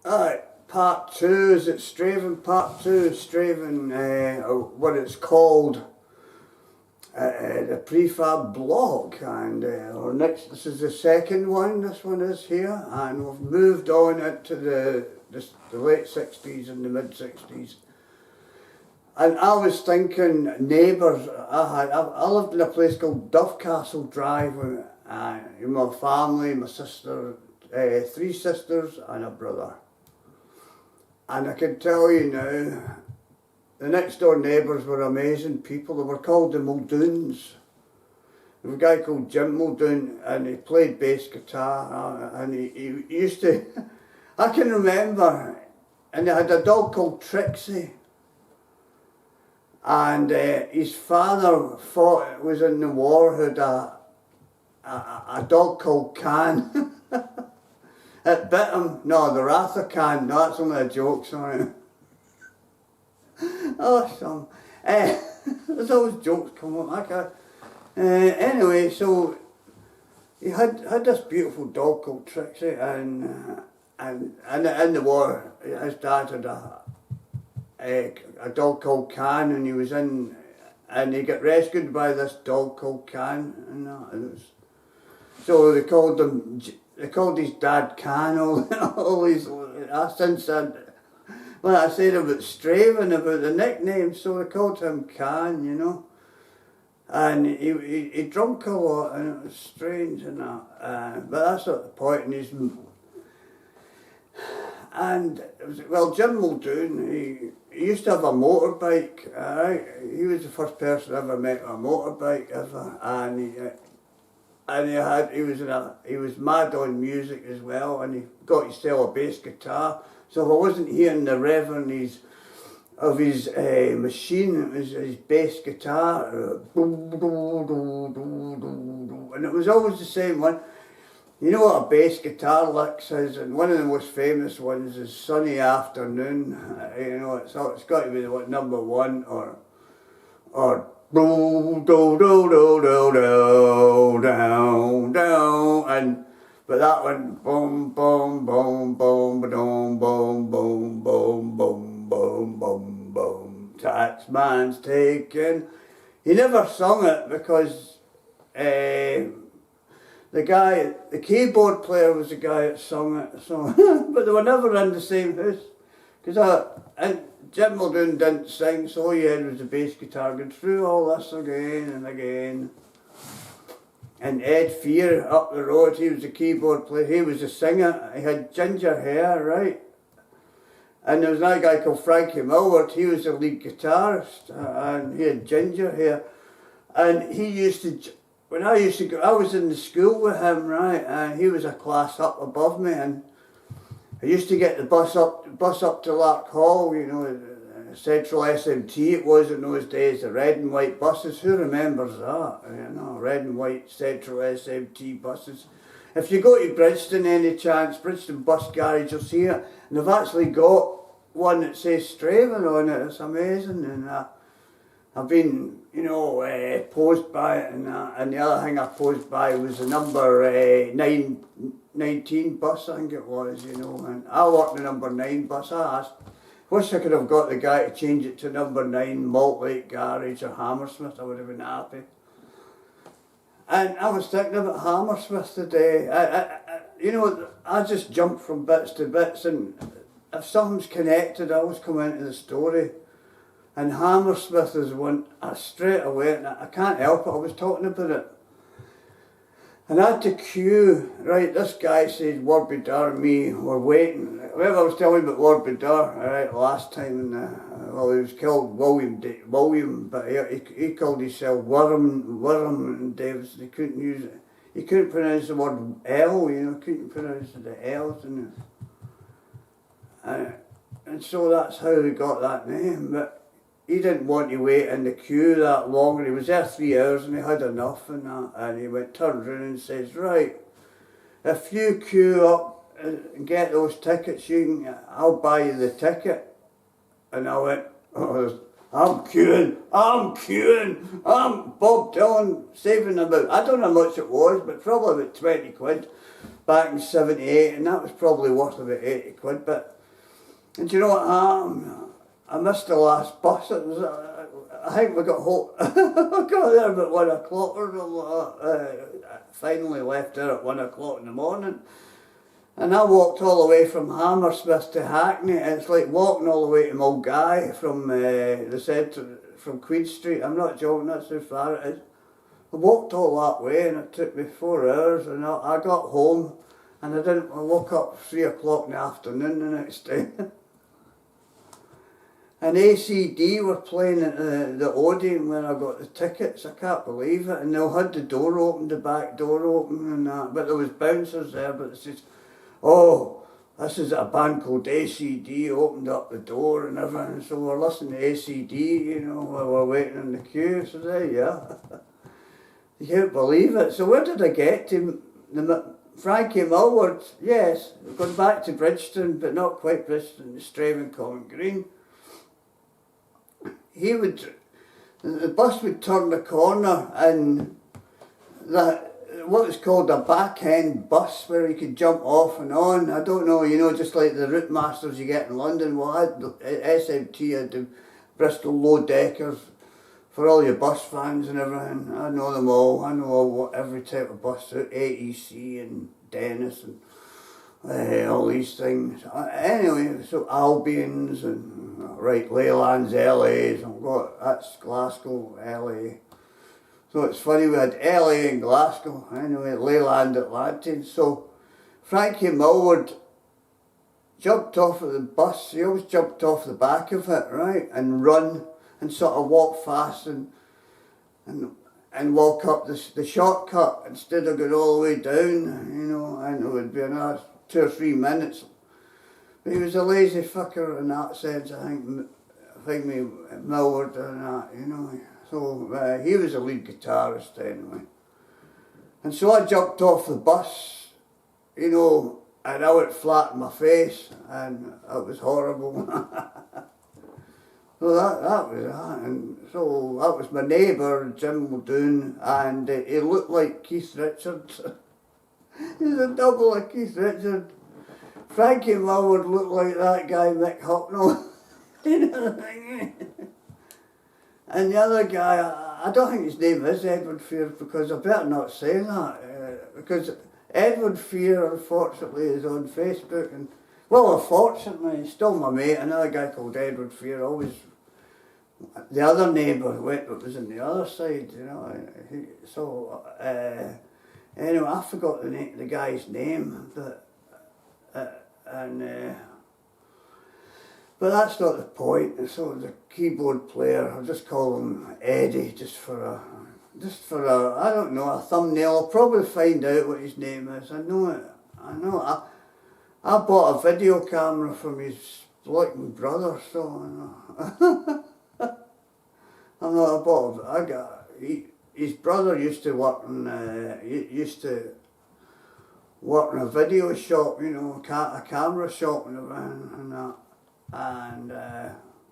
Part 2, is it Straven Part 2? Straven, what it's called, the Prefab Blog, and this is the second one, this one is here, and we've moved on into the late 60s and the mid 60s. And I was thinking neighbours. I lived in a place called Duffcastle Drive with my family, my sister, 3 sisters and a brother. And I can tell you now, the next door neighbours were amazing people. They were called the Muldoons. There was a guy called Jim Muldoon, and he played bass guitar, and he used to, I can remember, and they had a dog called Trixie. And his father was in the war, had a dog called Can. It bit him. No, the Wrath of Can. No, that's only a joke, sorry. Oh, there's always jokes coming up. Anyway, so he had this beautiful dog called Trixie, and in the war, his dad had a dog called Can, and he was in, and he got rescued by this dog called Can, and so they called his dad Can all these. Since then, when I said about Straven, about the nickname, so they called him Can, you know, and he drunk a lot, and it was strange and that, but that's not the point. And it was, well, Jim Muldoon, he used to have a motorbike. He was the first person I ever met with a motorbike ever, and he was mad on music as well, and he got himself a bass guitar. So if I wasn't hearing the rev of his machine, it was his bass guitar, and it was always the same one. You know what a bass guitar licks is, and one of the most famous ones is Sunny Afternoon. You know, it's got to be what, number 1 or do do do do do do down down, and but that one boom boom boom boom boom boom boom boom boom boom boom boom, taxman's taken. He never sung it because the keyboard player was the guy that sung it, so but they were never in the same house, because Jim Muldoon didn't sing, so all you had was the bass guitar going through all this again and again. And Ed Fear up the road, he was the keyboard player, he was the singer, he had ginger hair, right? And there was another guy called Frankie Millward, he was the lead guitarist, and he had ginger hair. And he used to, when I used to go, I was in the school with him, right, and he was a class up above me, and I used to get the bus up to Lark Hall, you know, Central SMT it was in those days, the red and white buses. Who remembers that? You know, red and white Central SMT buses. If you go to Bridgeton any chance, Bridgeton Bus Garage, you'll see it. And they've actually got one that says Straven on it. It's amazing. And I've been, you know, posed by it, and the other thing I posed by was the number 19 bus, I think it was, you know, and I worked the number 9 bus. Wish I could have got the guy to change it to number 9 Maltlake Garage or Hammersmith. I would have been happy. And I was thinking about Hammersmith today. You know, I just jump from bits to bits, and if something's connected, I always come into the story. And Hammersmith is one, straight away, and I can't help it, I was talking about it. And I had to queue, right, this guy said, Warbie Dar and me were waiting. Remember I was telling you about Warbie Dar, right, last time, well, he was called William, but he called himself Wirram Davis. He couldn't use it. He couldn't pronounce the word L, you know, couldn't pronounce the L's in it. And so that's how he got that name, but he didn't want to wait in the queue that long. He was there 3 hours and he had enough and that. And he turned around and says, right, if you queue up and get those tickets, I'll buy you the ticket. And I went, oh, I'm queuing, I'm Bob Dylan saving about, I don't know how much it was, but probably about 20 quid back in '78, and that was probably worth about 80 quid. But And do you know what happened? I missed the last bus. It was, I think we got home. I got there about 1 o'clock or something. I finally left there at 1 o'clock in the morning. And I walked all the way from Hammersmith to Hackney. It's like walking all the way to Mulgai from the centre, from Queen Street. I'm not joking, that's how far it is. I walked all that way and it took me 4 hours, and I got home and I woke up 3 o'clock in the afternoon the next day. And ACD were playing at the Odeon when I got the tickets. I can't believe it. And they had the door open, the back door open and that. But there was bouncers there, but it says, oh, this is a band called ACD, opened up the door and everything. So we're listening to ACD, you know, while we're waiting in the queue. So there you are. You can't believe it. So where did I get to? Frankie Millward, yes, going back to Bridgeton, but not quite Bridgeton, the Straven Common Green. The bus would turn the corner and what was called a back end bus where you could jump off and on. I don't know, you know, just like the route masters you get in London. Well, I had the SMT, I had the Bristol low deckers for all your bus fans and everything. I know them all. I know every type of bus route, AEC and Dennis and all these things. Anyway, so Albions and right, Leyland's LA's, that's Glasgow, LA. So it's funny, we had LA and Glasgow, anyway, Leyland Atlantic. So Frankie Millward jumped off of the bus, he always jumped off the back of it, right, and run and sort of walk fast and walk up the shortcut instead of going all the way down, you know, and it would be another 2 or 3 minutes. But he was a lazy fucker in that sense, I think Millward and that, you know. So he was a lead guitarist anyway. And so I jumped off the bus, you know, and I went flat in my face, and it was horrible. So that was that, and so that was my neighbour, Jim Muldoon, and he looked like Keith Richards. He was a double of Keith Richards. Frankie Millward looked like that guy Mick Hucknall. You know what I mean? And the other guy, I don't think his name is Edward Fear, because I better not say that, because Edward Fear, unfortunately, is on Facebook, and well, unfortunately, he's still my mate. Another guy called Edward Fear, always, the other neighbour was on the other side, you know. Anyway, I forgot the guy's name, but but that's not the point. So the keyboard player, I'll just call him Eddie, just for a I don't know, a thumbnail. I'll probably find out what his name is. I know it. I bought a video camera from his blocking brother, so his brother used to work in a video shop, you know, a camera shop and everything and that. And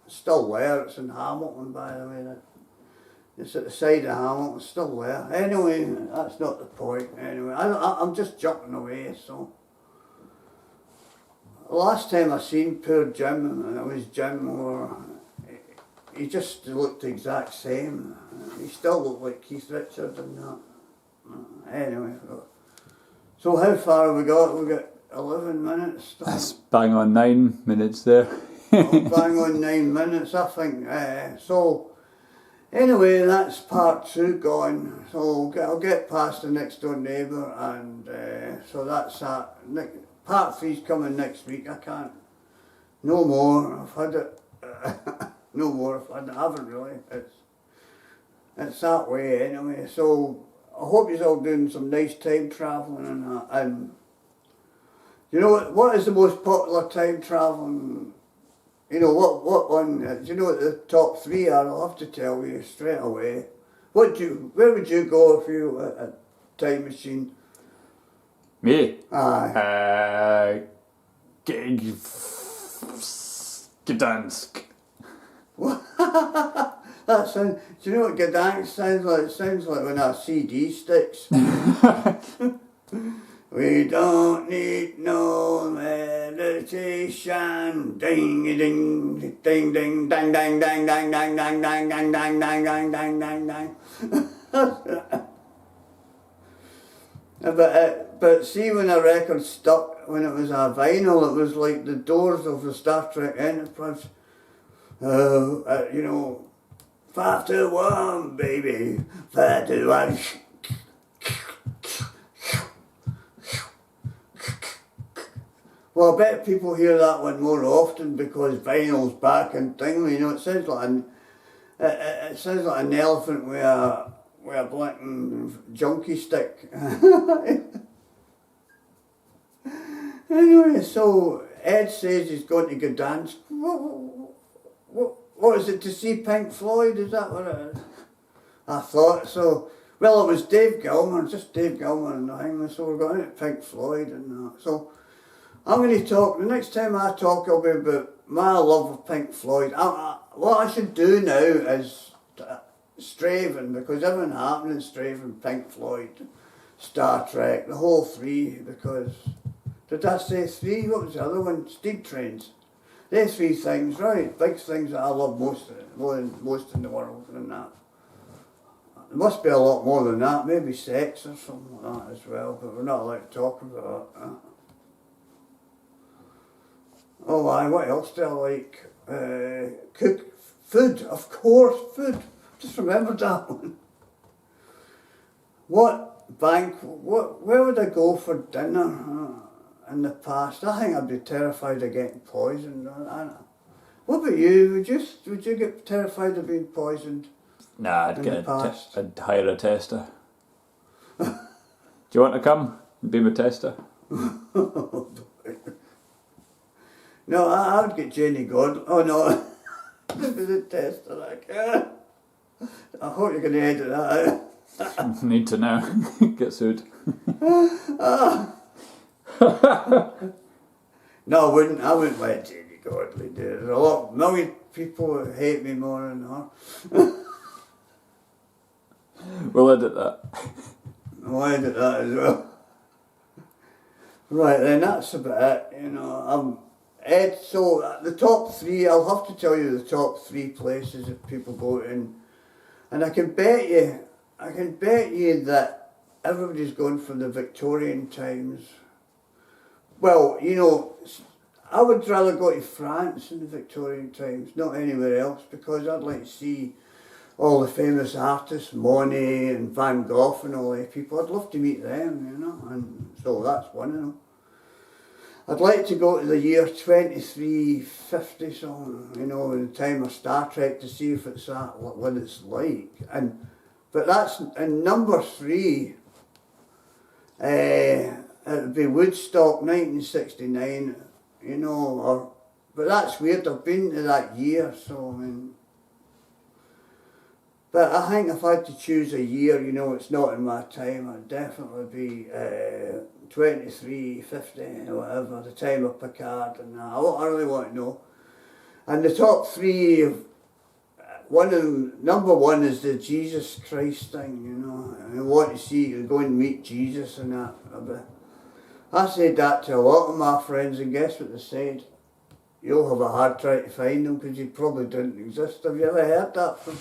still there, it's in Hamilton, by the way. It's at the side of Hamilton, still there. Anyway, that's not the point. Anyway, I'm just jumping away, so. The last time I seen poor Jim, and it was Jim, he just looked the exact same. He still looked like Keith Richards and that. Anyway, so how far have we got? We got 11 minutes. That's bang on 9 minutes there. Bang on 9 minutes, I think. So, anyway, that's part 2 gone. So I'll get past the next door neighbour, and so that's that. Part 3's coming next week. I can't. No more. I've had it. No more. I haven't really. It's that way anyway. So I hope you're all doing some nice time travelling and that. And you know what is the most popular time travelling? You know what one? Do you know what the top 3 are? I'll have to tell you straight away. Where would you go if you had a time machine? Me? Aye. Gdansk. That sounds. Do you know what Gdansk sounds like? It sounds like when our CD sticks. We don't need no medicine. meditation, ding ding ding ding ding dang dang dang dang dang dang dang dang dang dang dang dang dang dang. But see, when a record stuck, when it was a vinyl, it was like the doors of the Star Trek Enterprise. You know, 5 to 1, baby, 5 to 1. Well, I bet people hear that one more often because vinyl's back and thing. You know, it sounds like an elephant with a blinking junkie stick. Anyway, so Ed says he's going to go dance. What is it, to see Pink Floyd? Is that what it is? I thought so. Well, it was Dave Gilmour, just Dave Gilmour and the thing. So we're going to Pink Floyd and that. So I'm going to talk, the next time I talk, it'll be about my love of Pink Floyd. What I should do now is Straven, because everything happened in Straven, Pink Floyd, Star Trek, the whole three, because, did I say three? What was the other one? Steed Trains. They're three things, right? Big things that I love most in the world and that. There must be a lot more than that, maybe sex or something like that as well, but we're not allowed to talk about that. Oh, aye, what else do I like? Cook, food, of course, food. Just remembered that one. Where would I go for dinner in the past? I think I'd be terrified of getting poisoned. What about you? Would you get terrified of being poisoned? Nah, I'd hire a tester. Do you want to come and be my tester? No, I would get Jenny God. Oh no, the tester. Like, I hope you're going to edit that out. Need to know. Get sued. No, I wouldn't let Jenny Godley do it. There's a million people who hate me more than her. We'll edit that. I'll edit that as well. Right then, that's about it. You know, Ed, so the top three, I'll have to tell you the top three places if people go in. And I can bet you that everybody's going for the Victorian times. Well, you know, I would rather go to France in the Victorian times, not anywhere else, because I'd like to see all the famous artists, Monet and Van Gogh and all these people. I'd love to meet them, you know, and so that's one of them. I'd like to go to the year 2350, so, you know, in the time of Star Trek, to see if it's that, what it's like. But that's, in number 3, it would be Woodstock 1969, you know, but that's weird, I've been to that year, so, I mean. But I think if I had to choose a year, you know, it's not in my time, it'd definitely be 2350 or whatever, the time of Picard and that. I really want to know. And the top 3, one of them, number 1 is the Jesus Christ thing, you know. I want to see, go and meet Jesus and that. I said that to a lot of my friends, and guess what they said? You'll have a hard time to find them because you probably didn't exist. Have you ever heard that from?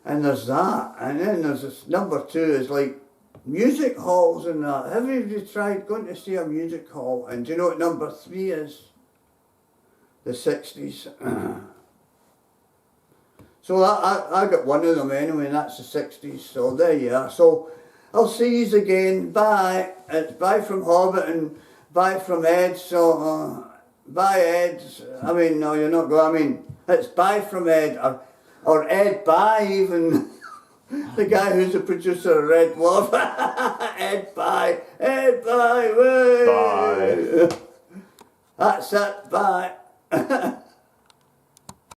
And there's that, and then there's this number 2 is like music halls and that. Have you tried going to see a music hall? And do you know what number 3 is? The 60s. So I got one of them anyway, and that's the 60s, so there you are. So I'll see you again, bye. It's bye from Hobbit and bye from Ed, so bye Ed. I mean, no, you're not going, I mean, it's bye from Ed, or Ed bye even. The guy who's the producer of Red Wolf. Ed bye, way. Bye. That's it, bye.